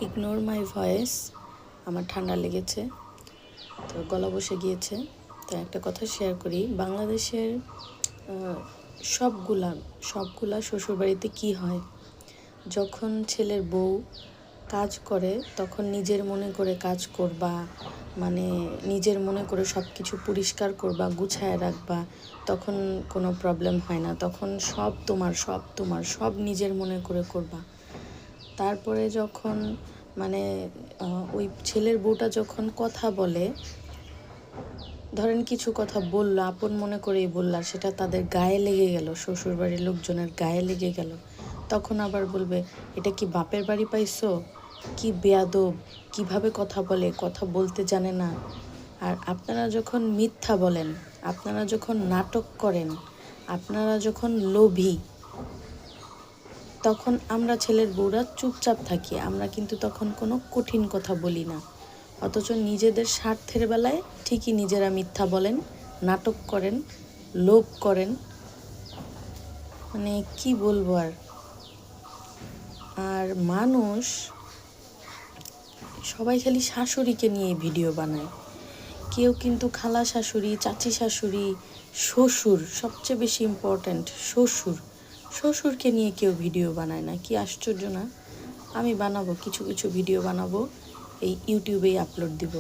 Ignore মাই voice. আমার ঠান্ডা লেগেছে, তো গলা বসে গিয়েছে। তো একটা কথা শেয়ার করি, বাংলাদেশের সবগুলা শ্বশুরবাড়িতে কি হয়, যখন ছেলের বউ কাজ করে তখন নিজের মনে করে কাজ করবা, মানে নিজের মনে করে সব কিছু পরিষ্কার করবা, গুছায় রাখবা, তখন কোনো প্রবলেম হয় না। তখন সব নিজের মনে করে করবা। তারপরে যখন ওই ছেলের বউটা যখন কথা বলে, ধরেন কিছু কথা বললো, আপন মনে করেই বললা, সেটা তাদের গায়ে লেগে গেল, শ্বশুরবাড়ির লোকজনের গায়ে লেগে গেল, তখন আবার বলবে এটা কি বাপের বাড়ি পাইছো, কি বেয়াদব, কিভাবে কথা বলে, কথা বলতে জানে না। আর আপনারা যখন মিথ্যা বলেন, আপনারা যখন নাটক করেন, আপনারা যখন লোভী, তখন আমরা ছেলের বউরা চুপচাপ থাকি। আমরা কিন্তু তখন কোনো কঠিন কথা বলি না। অথচ নিজেদের স্বার্থের বেলায় ঠিকই নিজেরা মিথ্যা বলেন, নাটক করেন, লোভ করেন। মানে কি বলবো আর মানুষ সবাই খালি শাশুড়িকে নিয়ে ভিডিও বানায়। কেউ কিন্তু খালা শাশুড়ি, চাচি শাশুড়ি, শ্বশুর, সবচেয়ে বেশি ইম্পর্ট্যান্ট শ্বশুরকে নিয়ে কেউ ভিডিও বানায় না। কি আশ্চর্য না? আমি বানাবো, কিছু ভিডিও বানাবো, এই ইউটিউবেই আপলোড দিব।